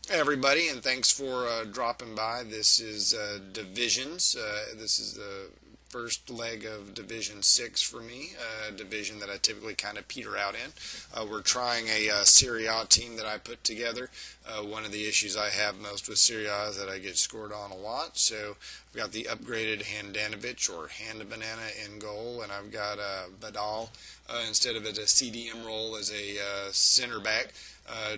Hey everybody, and thanks for dropping by. This is Divisions. This is the first leg of Division 6 for me, a division that I typically kind of peter out in. We're trying a Serie A team that I put together. One of the issues I have most with Serie A is that I get scored on a lot, so I've got the upgraded Handanovic or Hand Banana in goal, and I've got Vidal instead of a CDM role as a center back.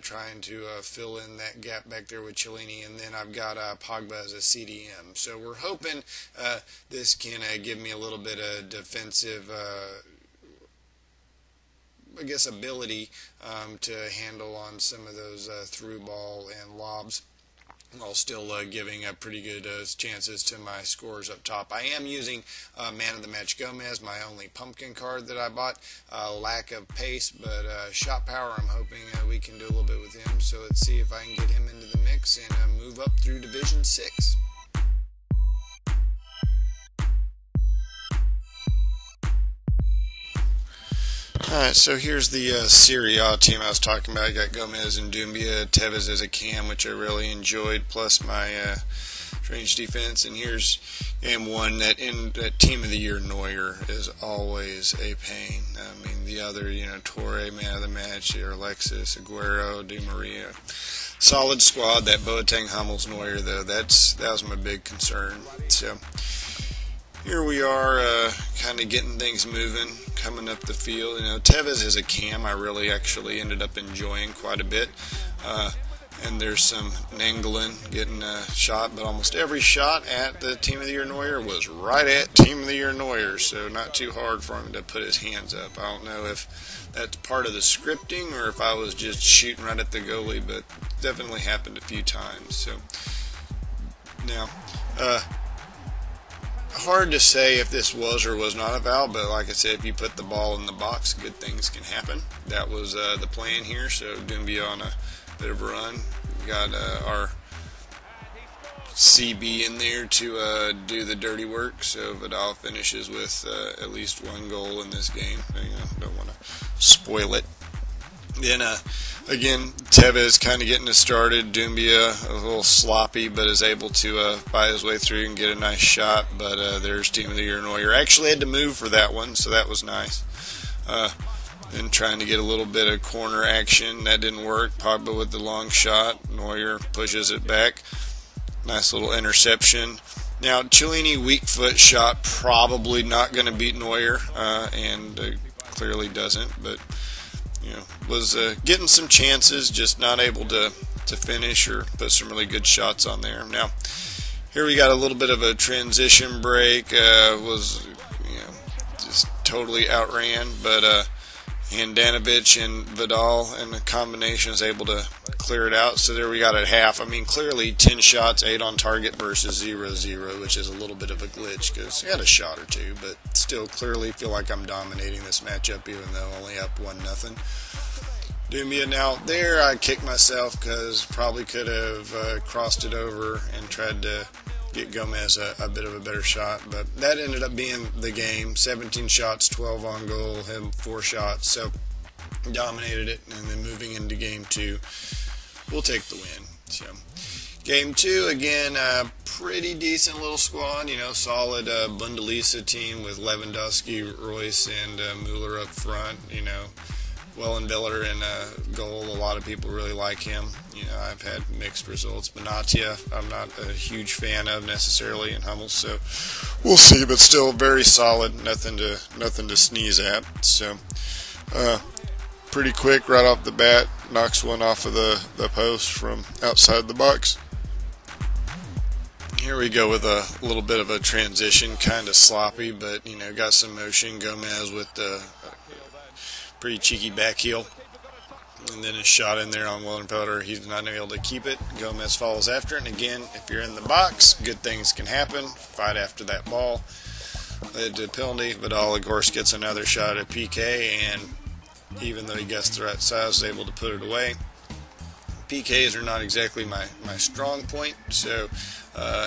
Trying to fill in that gap back there with Cellini, and then I've got Pogba as a CDM. So we're hoping this can give me a little bit of defensive, I guess, ability to handle on some of those through ball and lobs, while still giving pretty good chances to my scores up top. I am using Man of the Match Gomez, my only pumpkin card that I bought. Lack of pace, but shot power, I'm hoping we can do a little bit with him. So let's see if I can get him into the mix and move up through Division 6. Alright, so here's the Serie A team I was talking about. I got Gomez and Doumbia, Tevez as a cam, which I really enjoyed, plus my range defense. And here's game one. That team of the year Neuer is always a pain. I mean, the other, Torre, man of the match, or Alexis, Aguero, Di Maria. Solid squad. That Boateng, Hummels, Neuer, though, that was my big concern. So here we are, kind of getting things moving, coming up the field. Tevez is a cam I really actually ended up enjoying quite a bit. And there's some Nangelin getting a shot, but almost every shot at the Team of the Year Neuer was right at Team of the Year Neuer, so not too hard for him to put his hands up. I don't know if that's part of the scripting or if I was just shooting right at the goalie, but definitely happened a few times. So now, hard to say if this was or was not a foul, but like I said, if you put the ball in the box, good things can happen. That was the plan here, so Doumbia on a bit of a run. We got our CB in there to do the dirty work, so Vidal finishes with at least one goal in this game. Don't want to spoil it. Then again, Tevez kind of getting us started. Doumbia a little sloppy, but is able to buy his way through and get a nice shot. But there's Team of the Year Neuer. Actually had to move for that one, so that was nice. Then trying to get a little bit of corner action. That didn't work. Pogba with the long shot. Neuer pushes it back. Nice little interception. Now, Cellini weak foot shot, probably not going to beat Neuer, and clearly doesn't, but was getting some chances, just not able to finish or put some really good shots on there. Now, here we got a little bit of a transition break. Was just totally outran, but Handanovic and Vidal and the combination is able to clear it out. So there we got it half. I mean, clearly 10 shots, 8 on target versus 0-0, which is a little bit of a glitch because I had a shot or two, but still clearly feel like I'm dominating this matchup even though only up 1-0. Doumbia, now there I kicked myself because probably could have crossed it over and tried to get Gomez a bit of a better shot, but that ended up being the game. 17 shots, 12 on goal, him 4 shots, so dominated it. And then moving into game 2, we'll take the win. So game 2, again, pretty decent little squad, solid Bundesliga team with Lewandowski, Royce, and Müller up front. Wellenbiller in goal. A lot of people really like him. I've had mixed results. Benatia, I'm not a huge fan of necessarily in Hummels, so we'll see. But still very solid. Nothing to sneeze at. So pretty quick right off the bat. Knocks one off of the post from outside the box. Here we go with a little bit of a transition, kind of sloppy, but got some motion. Gomez with the pretty cheeky back heel, and then a shot in there on Wellenfelder. He's not able to keep it. Gomez follows after it, and again, if you're in the box, good things can happen. Fight after that ball. Led to a penalty. Vidal, of course, gets another shot at PK, and even though he gets the right size, is able to put it away. PKs are not exactly my strong point, so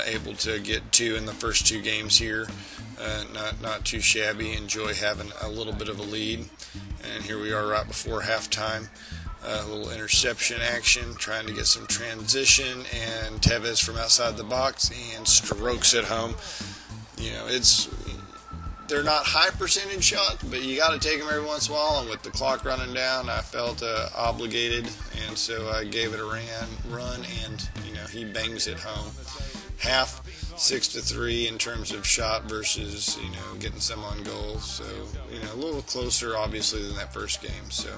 able to get 2 in the first 2 games here. Not too shabby. Enjoy having a little bit of a lead. And here we are right before halftime. a little interception action, trying to get some transition, and Tevez from outside the box and strokes it home. You know, they're not high percentage shots, but you got to take them every once in a while. And with the clock running down, I felt obligated, and so I gave it a run, and you know, he bangs it home. Half 6-3 in terms of shot versus, you know, getting some on goal. So, you know, a little closer obviously than that first game. So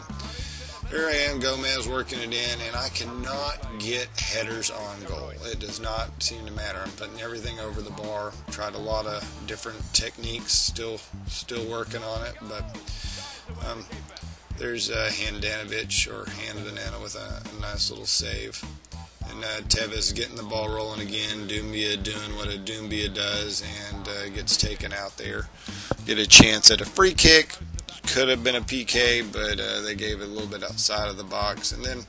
here I am, Gomez working it in, and I cannot get headers on goal. It does not seem to matter. I'm putting everything over the bar. Tried a lot of different techniques. Still working on it, but there's Handanovic or Handanovic with a nice little save. And Tevez getting the ball rolling again. Doumbia doing what a Doumbia does, and gets taken out there. Get a chance at a free kick. Could have been a PK, but they gave it a little bit outside of the box. And then,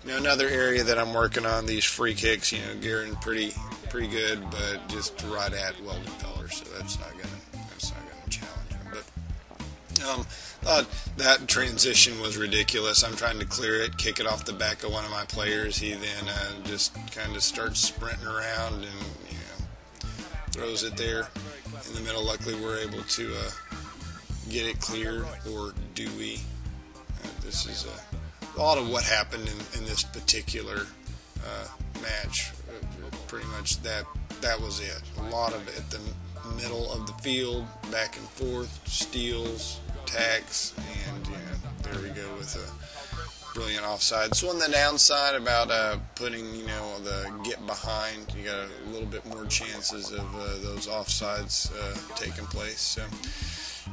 you know, another area that I'm working on, these free kicks. You know, Guerin pretty good, but just right at Weldon Feller, so that's not gonna challenge him. But thought that transition was ridiculous. I'm trying to clear it, kick it off the back of one of my players. He then just kind of starts sprinting around and, you know, throws it there in the middle. Luckily, we're able to get it cleared, or do we? This is a lot of what happened in this particular match. Pretty much that was it. A lot of it at the middle of the field, back and forth, steals, attacks, and you know, there we go with a brilliant offside. So on the downside about putting, you know, the get behind, you got a little bit more chances of those offsides taking place. So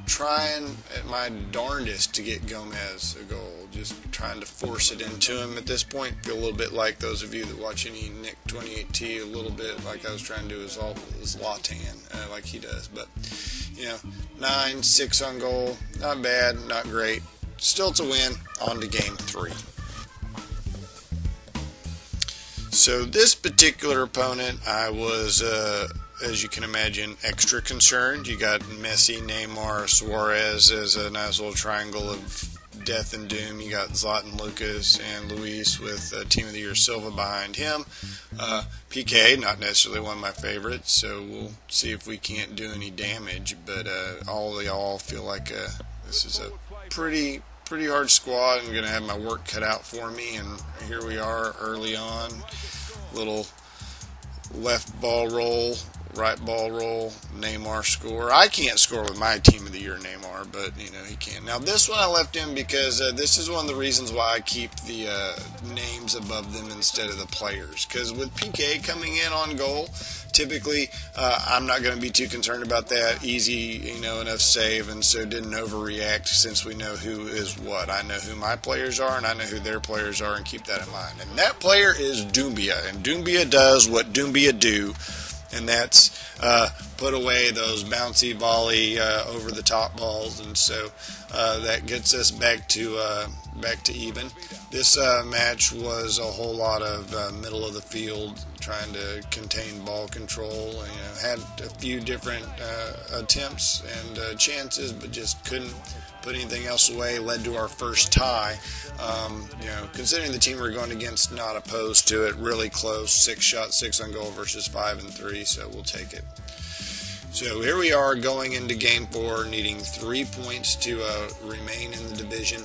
trying at my darndest to get Gomez a goal, just trying to force it into him at this point. Feel a little bit like those of you that watch any Nick 28T, a little bit like I was trying to do is Latan, like he does. But, you know, 9-6 on goal, not bad, not great. Still to win, on to game 3. So this particular opponent, I was, as you can imagine, extra concerned. You got Messi, Neymar, Suarez as a nice little triangle of death and doom. You got Zlatan, Lucas, and Luis with Team of the Year Silva behind him. PK, not necessarily one of my favorites, so we'll see if we can't do any damage. But all of y'all feel like this is a pretty hard squad. I'm going to have my work cut out for me, and here we are early on. Little left ball roll, right ball roll, Neymar score. I can't score with my Team of the Year Neymar, but you know, he can. Now this one I left in because this is one of the reasons why I keep the names above them instead of the players. Because with PK coming in on goal, typically I'm not going to be too concerned about that. Easy, you know, enough save, and so didn't overreact since we know who is what. I know who my players are, and I know who their players are, and keep that in mind. And that player is Doumbia, and Doumbia does what Doumbia do, and that's put away those bouncy volley over the top balls, and so that gets us back to even. This match was a whole lot of middle of the field, trying to contain ball control. You know, had a few different attempts and chances, but just couldn't put anything else away. Led to our first tie. You know, considering the team we're going against, not opposed to it. Really close. 6 shots, 6 on goal versus 5 and 3. So we'll take it. So here we are going into game 4, needing 3 points to remain in the division.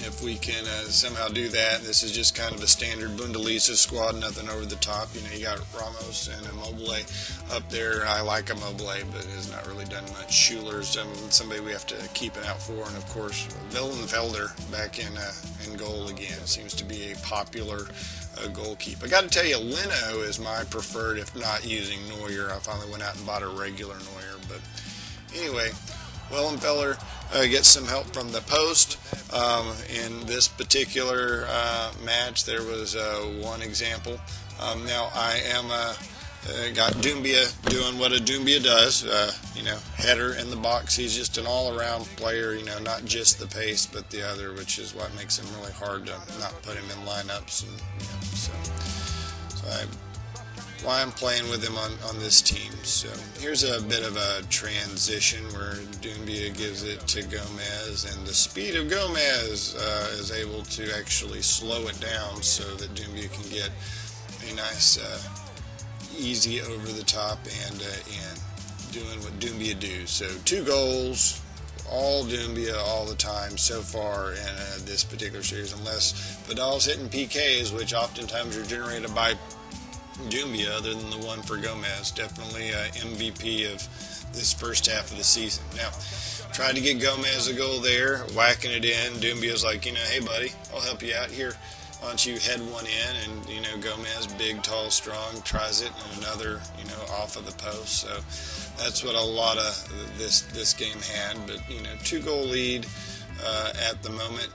If we can somehow do that, this is just kind of a standard Bundesliga squad, nothing over the top. You know, you got Ramos and Immobile up there. I like Immobile, but has not really done much. Schuler's somebody we have to keep an eye out for, and of course, Willenfelder back in goal again. Seems to be a popular goalkeeper. I got to tell you, Leno is my preferred, if not using Neuer. I finally went out and bought a regular Neuer, but anyway, Willenfelder gets some help from the post. In this particular match, there was one example. Now I am got Doumbia doing what a Doumbia does. You know, header in the box. He's just an all-around player. You know, not just the pace, but the other, which is what makes him really hard to not put him in lineups. And you know, so I why I'm playing with him on this team. So here's a bit of a transition where Doumbia gives it to Gomez, and the speed of Gomez is able to actually slow it down so that Doumbia can get a nice easy over the top and doing what Doumbia do. So 2 goals, all Doumbia all the time so far in this particular series, unless Vidal's hitting PKs, which oftentimes are generated by Doumbia, other than the one for Gomez. Definitely MVP of this first half of the season. Now, tried to get Gomez a goal there, whacking it in. Doumbia's like, hey buddy, I'll help you out here. Why don't you head one in? And Gomez, big, tall, strong, tries it, and another, off of the post. So that's what a lot of this game had. But 2-goal lead at the moment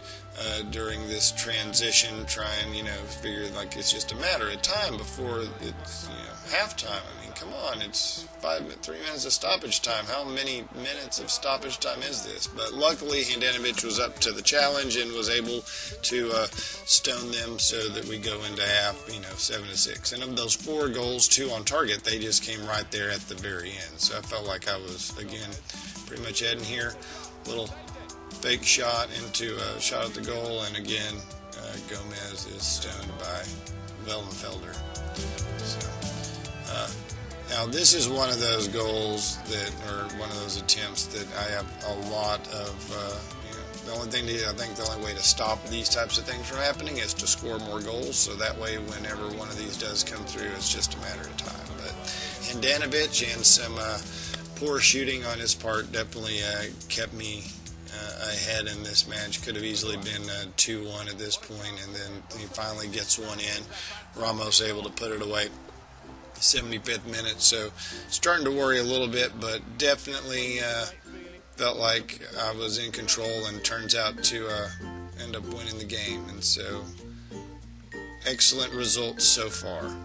during this transition. Trying, figure like it's just a matter of time before it's halftime. I mean, come on, it's 3 minutes of stoppage time. How many minutes of stoppage time is this? But luckily, Handanovic was up to the challenge and was able to stone them so that we go into half, 7-6. And of those 4 goals, 2 on target, they just came right there at the very end. So I felt like I was, again, pretty much heading here. Little fake shot into a shot at the goal, and again, Gomez is stoned by Wellenfelder. So, now this is one of those goals or one of those attempts that I have a lot of, the only thing I think the only way to stop these types of things from happening is to score more goals, so that way whenever one of these does come through, it's just a matter of time. But Handanovic and some poor shooting on his part definitely kept me ahead in this match. Could have easily been 2-1 at this point, and then he finally gets one in. Ramos able to put it away 75th minute, so starting to worry a little bit, but definitely felt like I was in control, and turns out to end up winning the game. And so excellent results so far.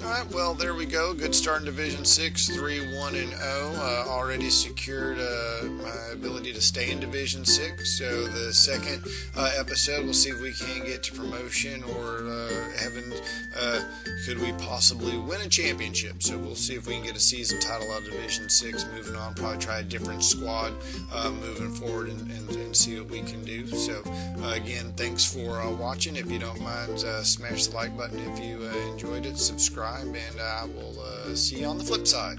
Alright, well, there we go. Good start in Division 6, 3-1-0. Already secured my ability to stay in Division 6. So the second episode, we'll see if we can get to promotion, or could we possibly win a championship. So we'll see if we can get a season title out of Division 6. Moving on, probably try a different squad moving forward and see what we can do. So again, thanks for watching. If you don't mind, smash the like button if you enjoyed it. Subscribe, and I will see you on the flip side.